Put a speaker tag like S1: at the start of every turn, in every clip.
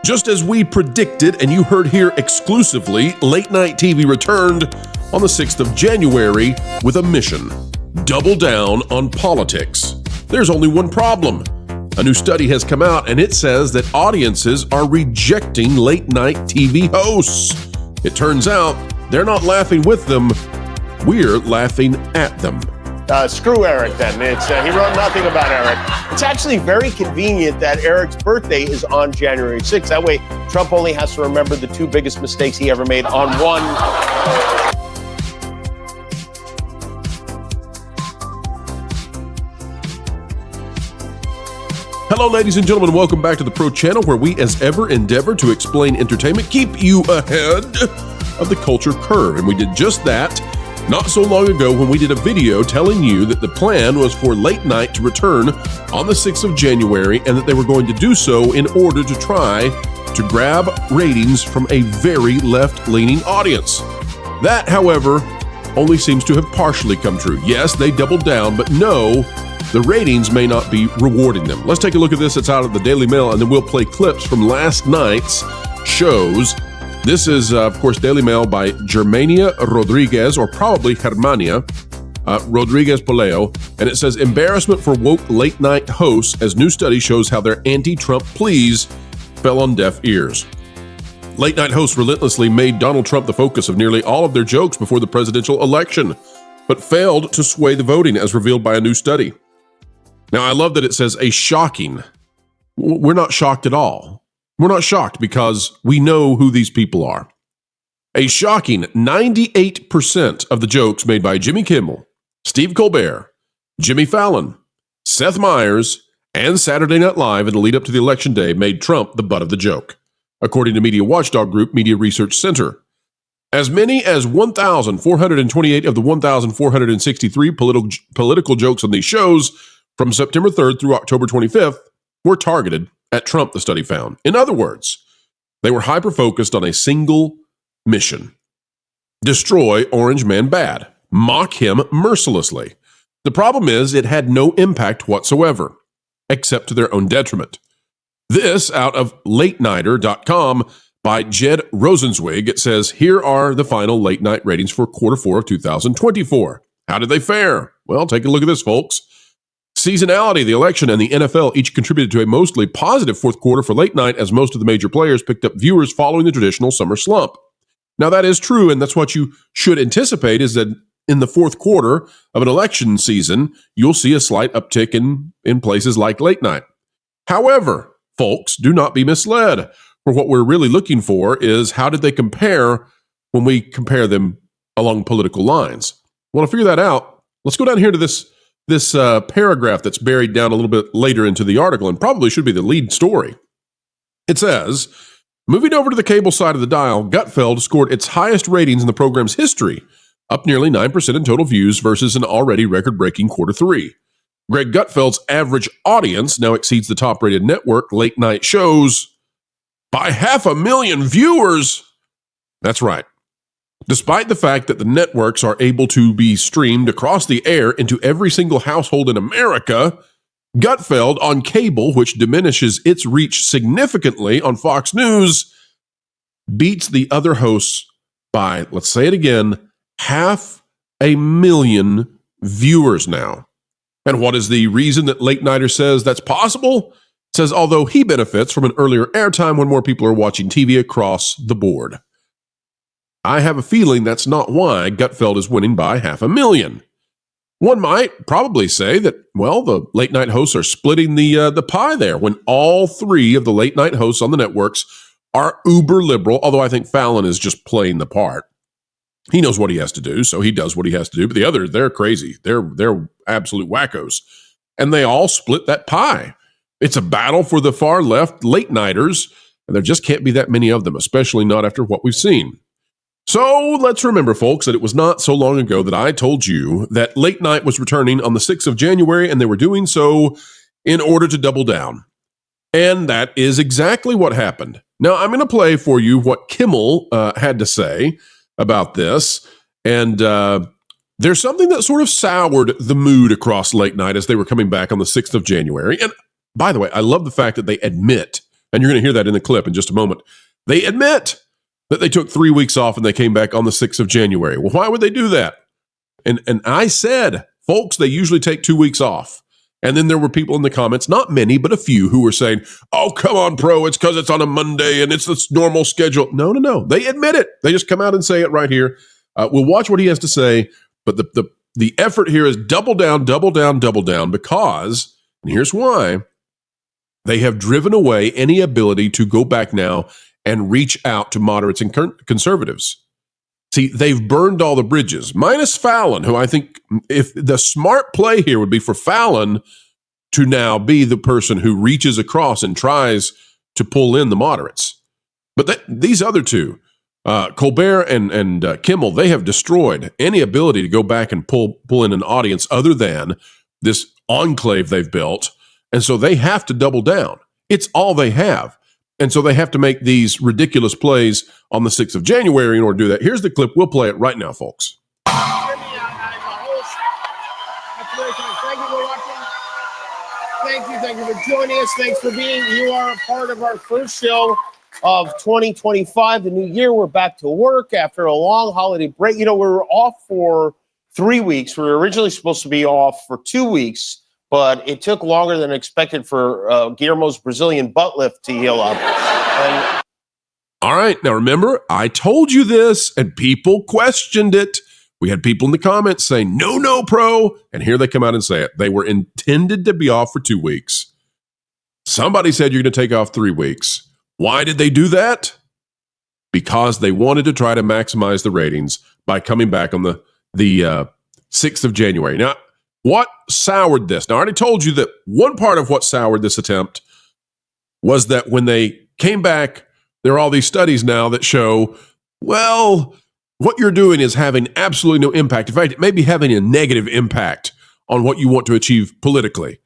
S1: Just as we predicted, and you heard here exclusively, late night TV returned on the 6th of January with a mission: double down on politics. There's only one problem. A new study has come out, and it says that audiences are rejecting late night TV hosts. It turns out they're not laughing with them, we're laughing at them.
S2: Screw Eric then. He wrote nothing about Eric. It's actually very convenient that Eric's birthday is on January 6th. That way, Trump only has to remember the two biggest mistakes he ever made on one.
S1: Hello, ladies and gentlemen. Welcome back to the Pro Channel, where we, as ever, endeavor to explain entertainment, keep you ahead of the culture curve. And we did just that not so long ago when we did a video telling you that the plan was for late night to return on the 6th of January and that they were going to do so in order to try to grab ratings from a very left-leaning audience. That, however, only seems to have partially come true. Yes, they doubled down, but no, the ratings may not be rewarding them. Let's take a look at this. It's out of the Daily Mail, and then we'll play clips from last night's shows. This is, of course, Daily Mail by Germania Rodriguez, or probably Germania Rodriguez Poleo, and it says, embarrassment for woke late-night hosts as new study shows how their anti-Trump pleas fell on deaf ears. Late-night hosts relentlessly made Donald Trump the focus of nearly all of their jokes before the presidential election, but failed to sway the voting as revealed by a new study. Now, I love that it says a shocking. We're not shocked at all. We're not shocked because we know who these people are. A shocking 98% of the jokes made by Jimmy Kimmel, Steve Colbert, Jimmy Fallon, Seth Meyers, and Saturday Night Live in the lead up to the election day made Trump the butt of the joke, according to media watchdog group Media Research Center. As many as 1,428 of the 1,463 political jokes on these shows from September 3rd through October 25th were targeted at Trump, the study found. In other words, they were hyper-focused on a single mission: destroy Orange Man Bad, mock him mercilessly. The problem is it had no impact whatsoever, except to their own detriment. This out of LateNighter.com by Jed Rosenzweig. It says, here are the final late night ratings for quarter 4 of 2024. How did they fare? Well, take a look at this, folks. Seasonality, the election, and the NFL each contributed to a mostly positive fourth quarter for late night as most of the major players picked up viewers following the traditional summer slump. Now, that is true, and that's what you should anticipate, is that in the fourth quarter of an election season, you'll see a slight uptick in places like late night. However, folks, do not be misled. For what we're really looking for is how did they compare when we compare them along political lines? Well, to figure that out, let's go down here to this paragraph that's buried down a little bit later into the article and probably should be the lead story. It says, moving over to the cable side of the dial, Gutfeld scored its highest ratings in the program's history, up nearly 9% in total views versus an already record-breaking quarter 3. Greg Gutfeld's average audience now exceeds the top-rated network late night shows by 500,000 viewers. That's right. Despite the fact that the networks are able to be streamed across the air into every single household in America, Gutfeld on cable, which diminishes its reach significantly on Fox News, beats the other hosts by, let's say it again, 500,000 viewers now. And what is the reason that Late Nighter says that's possible? It says, although he benefits from an earlier airtime when more people are watching TV across the board. I have a feeling that's not why Gutfeld is winning by 500,000. One might probably say that, well, the late night hosts are splitting the pie there when all three of the late night hosts on the networks are uber liberal, although I think Fallon is just playing the part. He knows what he has to do, so he does what he has to do. But the others, they're crazy. They're absolute wackos. And they all split that pie. It's a battle for the far left late nighters, and there just can't be that many of them, especially not after what we've seen. So let's remember, folks, that it was not so long ago that I told you that late night was returning on the 6th of January, and they were doing so in order to double down. And that is exactly what happened. Now, I'm going to play for you what Kimmel had to say about this. And there's something that sort of soured the mood across late night as they were coming back on the 6th of January. And by the way, I love the fact that they admit And you're going to hear that in the clip in just a moment. They admit that they took 3 weeks off and they came back on the 6th of January. Well, why would they do that? And I said, folks, they usually take 2 weeks off. And then there were people in the comments, not many, but a few, who were saying, oh, come on, Pro, it's because it's on a Monday and it's this normal schedule. No. They admit it. They just come out and say it right here. We'll watch what he has to say. But the effort here is double down, because, and here's why, they have driven away any ability to go back now and reach out to moderates and conservatives. See, they've burned all the bridges, minus Fallon, who I think if the smart play here would be for Fallon to now be the person who reaches across and tries to pull in the moderates. But these other two, Colbert and Kimmel, they have destroyed any ability to go back and pull in an audience other than this enclave they've built. And so they have to double down. It's all they have. And so they have to make these ridiculous plays on the 6th of January in order to do that. Here's the clip. We'll play it right now, folks.
S3: Thank you for watching. Thank you for joining us. Thanks for being. You are a part of our first show of 2025, the new year. We're back to work after a long holiday break. You know, we were off for 3 weeks. We were originally supposed to be off for 2 weeks, but it took longer than expected for Guillermo's Brazilian butt lift to heal up.
S1: All right. Now, remember, I told you this, and people questioned it. We had people in the comments saying, no, Pro. And here they come out and say it. They were intended to be off for 2 weeks. Somebody said you're going to take off 3 weeks. Why did they do that? Because they wanted to try to maximize the ratings by coming back on the 6th of January. Now, what soured this? Now, I already told you that one part of what soured this attempt was that when they came back, there are all these studies now that show, well, what you're doing is having absolutely no impact. In fact, it may be having a negative impact on what you want to achieve politically.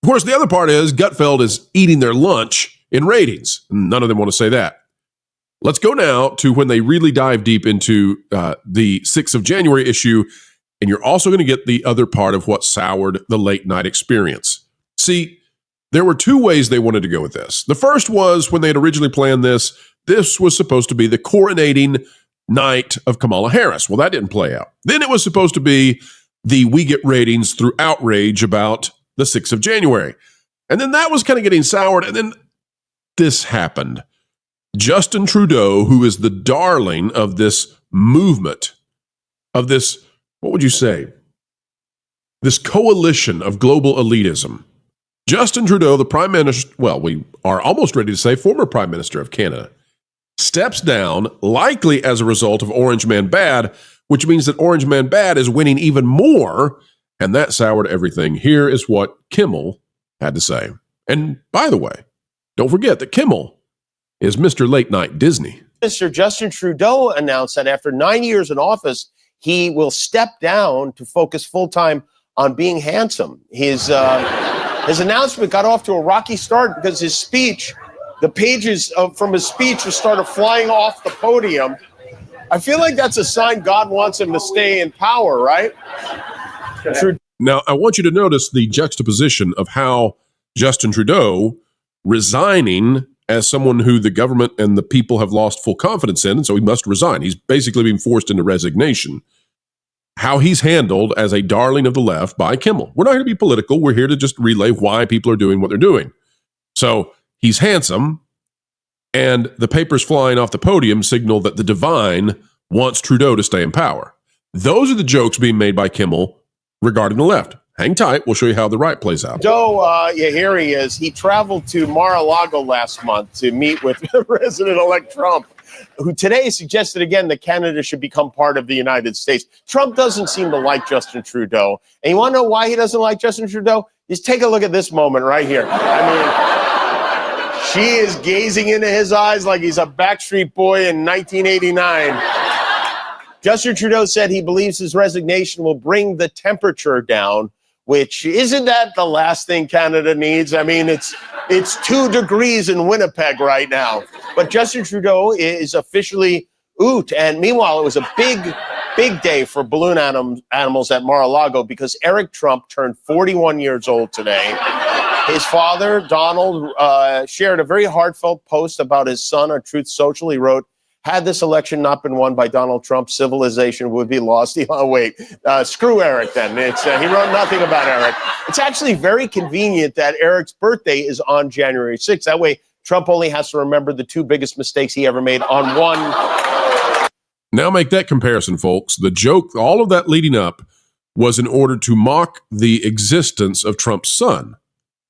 S1: Of course, the other part is Gutfeld is eating their lunch in ratings. None of them want to say that. Let's go now to when they really dive deep into the 6th of January issue. And you're also going to get the other part of what soured the late night experience. See, there were 2 ways they wanted to go with this. The first was when they had originally planned this was supposed to be the coronating night of Kamala Harris. Well, that didn't play out. Then it was supposed to be the we get ratings through outrage about the 6th of January. And then that was kind of getting soured. And then this happened. Justin Trudeau, who is the darling of this movement, of this, what would you say? This coalition of global elitism. Justin Trudeau, the Prime Minister, well, we are almost ready to say former Prime Minister of Canada, steps down, likely as a result of Orange Man Bad, which means that Orange Man Bad is winning even more, and that soured everything. Here is what Kimmel had to say. And by the way, don't forget that Kimmel is Mr. Late Night Disney.
S2: Mr. Justin Trudeau announced that after 9 years in office, he will step down to focus full-time on being handsome. His announcement got off to a rocky start because his speech, the pages from his speech just started flying off the podium. I feel like that's a sign God wants him to stay in power, right?
S1: Now, I want you to notice the juxtaposition of how Justin Trudeau resigning as someone who the government and the people have lost full confidence in, and so he must resign. He's basically being forced into resignation. How he's handled as a darling of the left by Kimmel. We're not here to be political. We're here to just relay why people are doing what they're doing. So he's handsome, and the papers flying off the podium signal that the divine wants Trudeau to stay in power. Those are the jokes being made by Kimmel regarding the left. Hang tight. We'll show you how the right plays out.
S2: Joe, here he is. He traveled to Mar-a-Lago last month to meet with President-elect Trump, who today suggested again that Canada should become part of the United States. Trump doesn't seem to like Justin Trudeau. And you want to know why he doesn't like Justin Trudeau? Just take a look at this moment right here. I mean, she is gazing into his eyes like he's a Backstreet Boy in 1989. Justin Trudeau said he believes his resignation will bring the temperature down, which isn't that the last thing Canada needs? I mean, it's 2 degrees in Winnipeg right now. But Justin Trudeau is officially oot. And meanwhile, it was a big day for balloon animals at Mar-a-Lago because Eric Trump turned 41 years old today. His father, Donald, shared a very heartfelt post about his son on Truth Social. He wrote, "Had this election not been won by Donald Trump, civilization would be lost." Oh, wait, screw Eric then. He wrote nothing about Eric. It's actually very convenient that Eric's birthday is on January 6th. That way, Trump only has to remember the two biggest mistakes he ever made on one.
S1: Now make that comparison, folks. The joke, all of that leading up, was in order to mock the existence of Trump's son.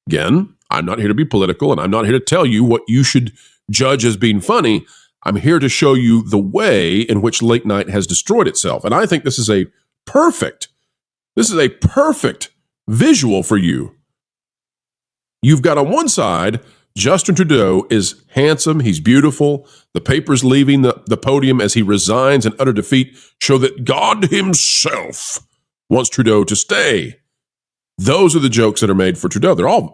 S1: Again, I'm not here to be political, and I'm not here to tell you what you should judge as being funny. I'm here to show you the way in which late night has destroyed itself. And I think this is a perfect visual for you. You've got on one side, Justin Trudeau is handsome. He's beautiful. The papers leaving the podium as he resigns in utter defeat show that God himself wants Trudeau to stay. Those are the jokes that are made for Trudeau. They're all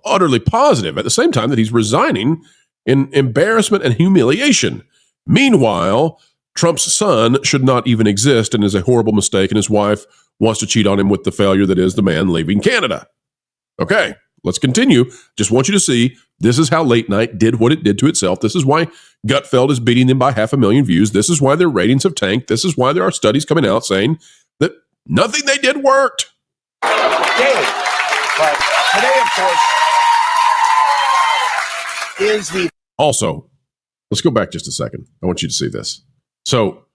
S1: utterly positive at the same time that he's resigning in embarrassment and humiliation. Meanwhile, Trump's son should not even exist and is a horrible mistake, and his wife wants to cheat on him with the failure that is the man leaving Canada. Okay, let's continue. Just want you to see this is how late night did what it did to itself. This is why Gutfeld is beating them by 500,000 views. This is why their ratings have tanked. This is why there are studies coming out saying that nothing they did worked.
S2: Kane. But today, of course, is the...
S1: Also, let's go back just a second. I want you to see this. So,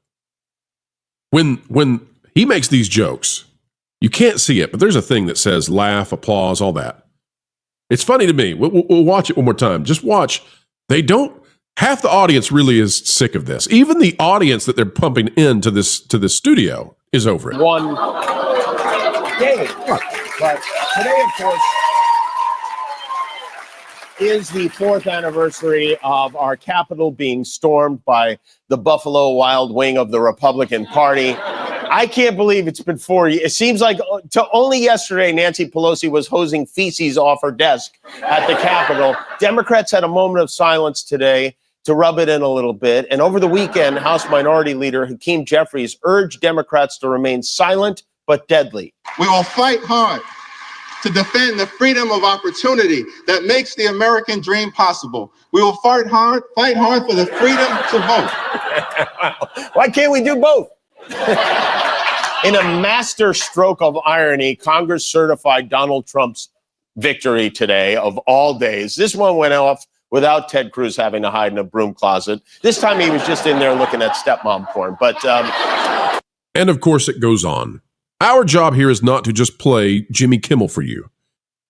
S1: when he makes these jokes, you can't see it, but there's a thing that says laugh, applause, all that. It's funny to me. We'll watch it one more time. Just watch. They don't... Half the audience really is sick of this. Even the audience that they're pumping into this studio is over it.
S2: One day. But today, of course, is the 4th anniversary of our Capitol being stormed by the Buffalo Wild Wing of the Republican Party. I can't believe it's been 4 years. It seems like to only yesterday, Nancy Pelosi was hosing feces off her desk at the Capitol. Democrats had a moment of silence today to rub it in a little bit. And over the weekend, House Minority Leader Hakeem Jeffries urged Democrats to remain silent but deadly.
S4: We will fight hard to defend the freedom of opportunity that makes the American dream possible. We will fight hard for the freedom to vote.
S2: Why can't we do both? In a master stroke of irony, Congress certified Donald Trump's victory today of all days. This one went off without Ted Cruz having to hide in a broom closet. This time he was just in there looking at stepmom porn. But
S1: and of course it goes on. Our job here is not to just play Jimmy Kimmel for you.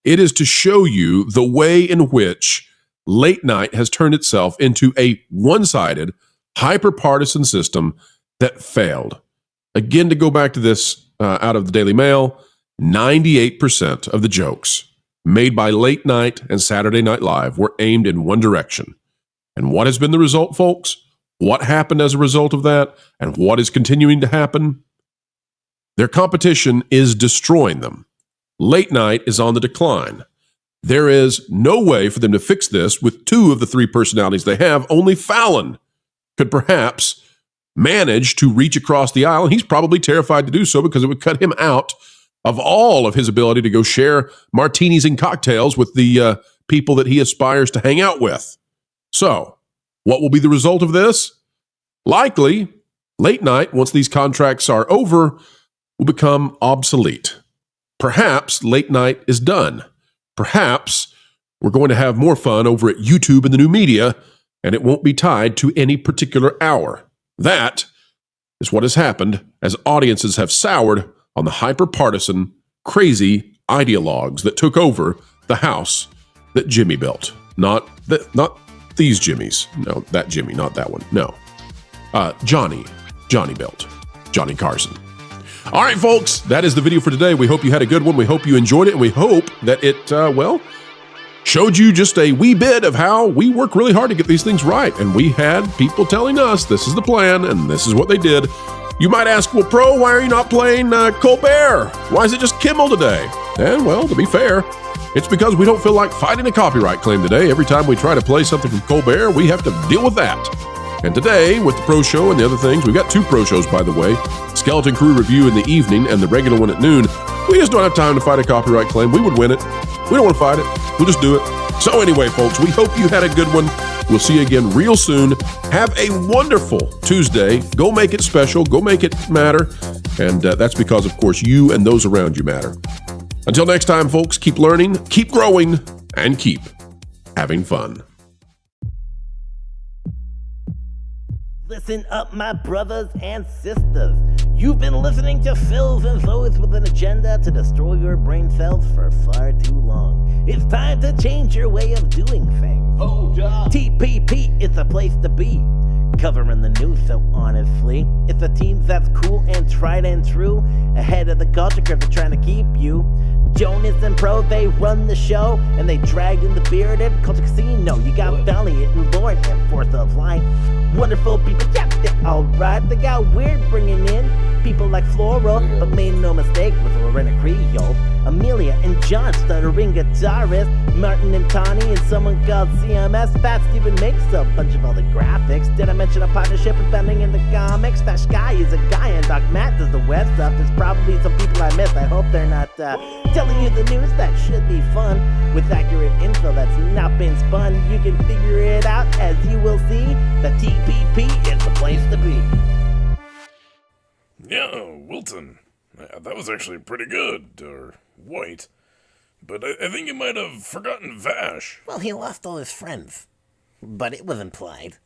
S1: It is to show you the way in which late night has turned itself into a one-sided, hyper-partisan system that failed. Again, to go back to this out of the Daily Mail, 98% of the jokes made by Late Night and Saturday Night Live were aimed in one direction. And what has been the result, folks? What happened as a result of that? And what is continuing to happen? Their competition is destroying them. Late Night is on the decline. There is no way for them to fix this with 2 of the 3 personalities they have. Only Fallon could perhaps manage to reach across the aisle, and he's probably terrified to do so because it would cut him out of all of his ability to go share martinis and cocktails with the people that he aspires to hang out with. So, what will be the result of this? Likely, Late Night, once these contracts are over, will become obsolete. Perhaps Late Night is done. Perhaps we're going to have more fun over at YouTube and the new media, and it won't be tied to any particular hour. That is what has happened as audiences have soured on the hyper-partisan, crazy ideologues that took over the house that Jimmy built. Not these Jimmys. No, that Jimmy, not that one. No. Johnny built. Johnny Carson. All right, folks, that is the video for today. We hope you had a good one. We hope you enjoyed it, and we hope that it, showed you just a wee bit of how we work really hard to get these things right. And we had people telling us this is the plan, and this is what they did. You might ask, well, Pro, why are you not playing Colbert? Why is it just Kimmel today? And, well, to be fair, it's because we don't feel like fighting a copyright claim today. Every time we try to play something from Colbert, we have to deal with that. And today, with the Pro Show and the other things, we've got 2 Pro Shows, by the way. Skeleton Crew Review in the evening and the regular one at noon. We just don't have time to fight a copyright claim. We would win it. We don't want to fight it. We'll just do it. So anyway, folks, we hope you had a good one. We'll see you again real soon. Have a wonderful Tuesday. Go make it special. Go make it matter. And that's because, of course, you and those around you matter. Until next time, folks, keep learning, keep growing, and keep having fun.
S5: Listen up, my brothers and sisters. You've been listening to Phils and Zoes with an agenda to destroy your brain cells for far too long. It's time to change your way of doing things. Hold up. TPP is the place to be. Covering the news so honestly. It's a team that's cool and tried and true. Ahead of the culture curve, they're trying to keep you. Jonas and Pro, they run the show. And they dragged in the bearded culture casino. You got Valiant and Lord and Force of Light. Wonderful people, yeah, they're alright. They got weird bringing in people like Floral, but made no mistake with Lorena Creole. Amelia and John, stuttering guitarist. Martin and Tawny and someone called CMS. Fat Steven makes a bunch of other graphics. Did I mention a partnership with Bending in the comics? Fat Sky is a guy and Doc Matt does the web stuff. There's probably some people I missed. I hope they're not telling you the news. That should be fun. With accurate info that's not been spun. You can figure it out as you will see. The TPP is the place to be.
S6: Yeah, Wilton. That was actually pretty good, or white. But I think you might have forgotten Vash.
S5: Well, he lost all his friends. But it was implied.